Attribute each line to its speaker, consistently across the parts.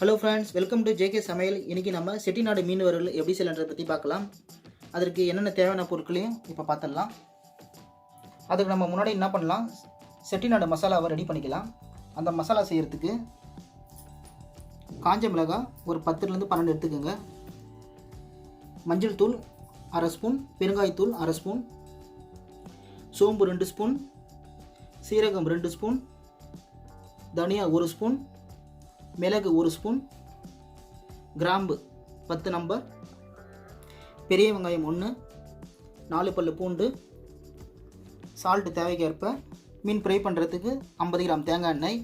Speaker 1: Hello friends, welcome to JK Samayal. இன்னைக்கு நம்ம செட்டிநாடு மீன் வறுவல் எப்படி செய்யலாம்ன்றத பத்தி பார்க்கலாம். அதற்கு என்னென்ன தேவையான பொருட்களையும் இப்ப பார்த்தறலாம். அதுக்கு நம்ம முன்னாடி என்ன பண்ணலாம்? செட்டிநாடு மசாலாவை ரெடி பண்ணிக்கலாம். அந்த மசாலா செய்யிறதுக்கு காஞ்ச மிளகாய் ஒரு 10 ல இருந்து 12 எடுத்துக்கங்க. மஞ்சள் தூள் 1/2 ஸ்பூன், பெருங்காய தூள் 1/2 ஸ்பூன், சோம்பு 2 ஸ்பூன், சீரகம் 2 ஸ்பூன், தனியா 1 ஸ்பூன், மிளகு 1 ஸ்பூன், கிராம்பு 10 நம்பர், பெரிய வெங்காயம் 1, 4 பல்லு பூண்டு, சால்ட் தேவைக்கேற்ப, மீன் ஃப்ரை பண்ணுறதுக்கு 50 கிராம் தேங்காய் எண்ணெய்.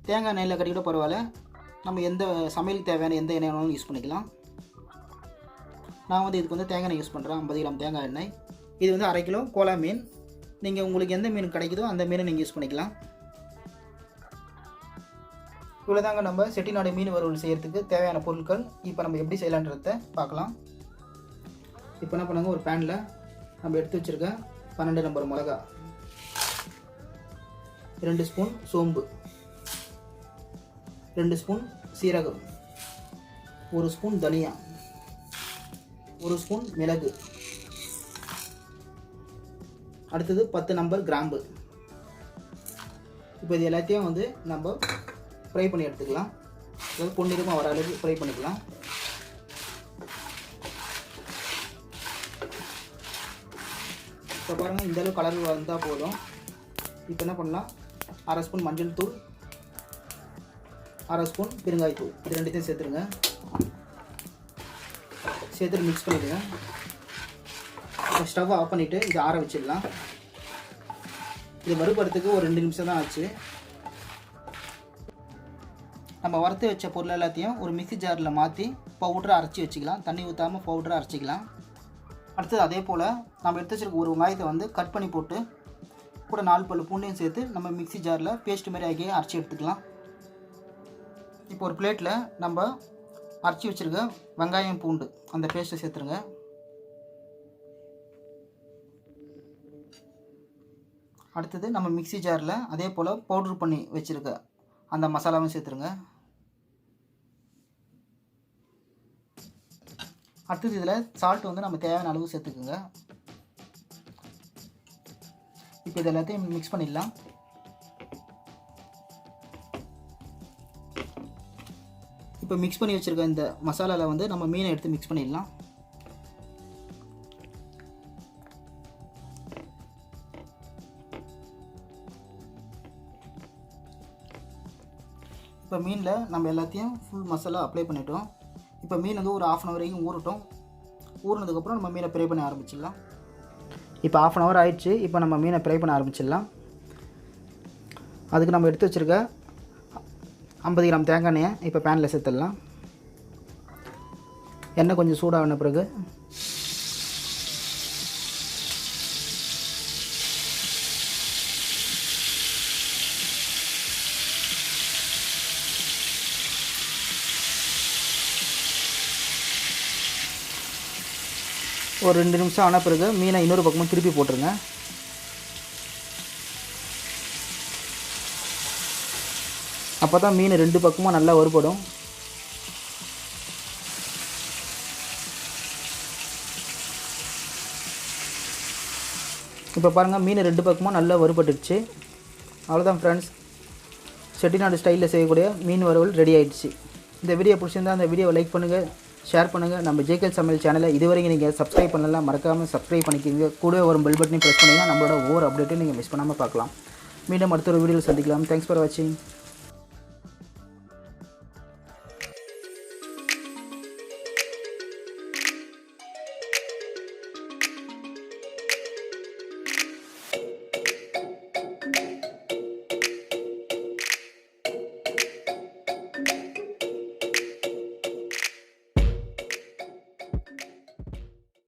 Speaker 1: தேங்காய் எண்ணெயில் கட்டிக்கிட்ட பரவாயில்ல, நம்ம எந்த சமையலுக்கு தேவையான எந்த எண்ணெய் வேணாலும் யூஸ் பண்ணிக்கலாம். நான் இதுக்கு தேங்காய் எண்ணெய் யூஸ் பண்ணுறேன். 50 கிராம் தேங்காய் எண்ணெய். இது 1/2 கிலோ கோலா மீன். நீங்கள் உங்களுக்கு எந்த மீன் கிடைக்குதோ அந்த மீனை நீங்கள் யூஸ் பண்ணிக்கலாம். இவ்வளோதாங்க நம்ம செட்டிநாடு மீன் வறுவல் செய்கிறதுக்கு தேவையான பொருட்கள். இப்போ நம்ம எப்படி செய்யலான்றதை பார்க்கலாம். இப்போ என்ன பண்ணுங்க, ஒரு பேனில் நம்ம எடுத்து வச்சுருக்க 12 நம்பர் மிளகா, 2 ஸ்பூன் சோம்பு, 2 ஸ்பூன் சீரகம், 1 ஸ்பூன் தனியா, 1 ஸ்பூன் மிளகு, அடுத்தது 10 நம்பர் கிராம்பு. இப்போ இது எல்லாத்தையும் நம்ம ஃப்ரை பண்ணி எடுத்துக்கலாம். அதாவது பொன்னிறமாக வர அளவுக்கு ஃப்ரை பண்ணிக்கலாம். இப்போ பாருங்கள், இந்த அளவு கலர் வந்தால் போதும். இப்போ என்ன பண்ணலாம், 1/2 ஸ்பூன் மஞ்சள் தூள், 1/2 ஸ்பூன் பெருங்காய தூள், இது ரெண்டுத்தையும் சேர்த்துருங்க. சேர்த்துட்டு மிக்ஸ் பண்ணிடுங்க. இப்போ ஸ்டவ் ஆஃப் பண்ணிவிட்டு இதை ஆற வச்சிடலாம். இது வறுபடுறதுக்கு ஒரு 2 நிமிஷம் தான் ஆச்சு. நம்ம வறுத்து வச்ச பொருள் எல்லாத்தையும் ஒரு மிக்ஸி ஜாரில் மாற்றி பவுடரை அரைச்சி வச்சுக்கலாம். தண்ணி ஊற்றாமல் பவுடரை அரைச்சிக்கலாம். அடுத்தது அதே போல் நம்ம எடுத்து வச்சுருக்க ஒரு வெங்காயத்தை கட் பண்ணி போட்டு கூட 4 பல்லு பூண்டையும் சேர்த்து நம்ம மிக்ஸி ஜாரில் பேஸ்ட் மாதிரி ஆக்கி அரைச்சி எடுத்துக்கலாம். இப்போ ஒரு பிளேட்டில் நம்ம அரைச்சி வச்சுருக்க வெங்காயம் பூண்டு அந்த பேஸ்ட்டை சேர்த்துருங்க. அடுத்தது நம்ம மிக்ஸி ஜாரில் அதே போல் பவுட்ரு பண்ணி வச்சுருக்க அந்த மசாலாவும் சேர்த்துருங்க. அடுத்தது இதில் சால்ட் நம்ம தேவையான அளவு சேர்த்துக்குங்க. இப்போ இது எல்லாத்தையும் மிக்ஸ் பண்ணிடலாம். இப்போ மிக்ஸ் பண்ணி வச்சுருக்க இந்த மசாலாவில் நம்ம மீனை எடுத்து மிக்ஸ் பண்ணிடலாம். இப்போ மீனில் நம்ம எல்லாத்தையும் ஃபுல் மசாலா அப்ளை பண்ணிட்டோம். இப்போ மீன் ஒரு 1/2 அன் ஹவர் வரைக்கும் ஊறட்டும். ஊறினதுக்கப்புறம் நம்ம மீனை ஃப்ரை பண்ண ஆரம்பிச்சிடலாம். இப்போ 1/2 அன் ஹவர் ஆயிடுச்சு. இப்போ நம்ம மீனை ஃப்ரை பண்ண ஆரம்பிச்சிடலாம். அதுக்கு நம்ம எடுத்து வச்சுருக்க 50 கிராம் தேங்காய் எண்ணெயை இப்போ பேனில் சேர்த்துடலாம். எண்ணெய் கொஞ்சம் சூடான பிறகு ஒரு 2 நிமிஷம் ஆன பிறகு மீனை இன்னொரு பக்கமும் திருப்பி போட்டுருங்க. அப்போ தான் மீன் 2 பக்கமும் நல்லா வறுபடும். இப்போ பாருங்கள், மீன் 2 பக்கமும் நல்லா வறுபட்டுடுச்சு. அவ்வளோதான் ஃப்ரெண்ட்ஸ், செட்டிநாடு ஸ்டைலில் செய்யக்கூடிய மீன் வறுவல் ரெடி ஆகிடுச்சு. இந்த வீடியோ பிடிச்சிருந்தால் அந்த வீடியோவை லைக் பண்ணுங்கள், ஷேர் பண்ணுங்கள். நம்ம JK சமையல் சேனலை இதுவரைக்கும் நீங்கள் சப்ஸ்கிரைப் பண்ணலாம், மறக்காமல் சப்ஸ்கிரைப் பண்ணிக்கிங்க. கூட ஒரு பெல் பட்டனையும் ப்ரெஸ் பண்ணிங்கன்னா நம்மளோட ஒவ்வொரு அப்டேட்டையும் நீங்கள் மிஸ் பண்ணாமல் பார்க்கலாம். மீண்டும் அடுத்த ஒரு வீடியோவில் சந்திக்கலாம். தேங்க்ஸ் ஃபார் வாட்சிங்.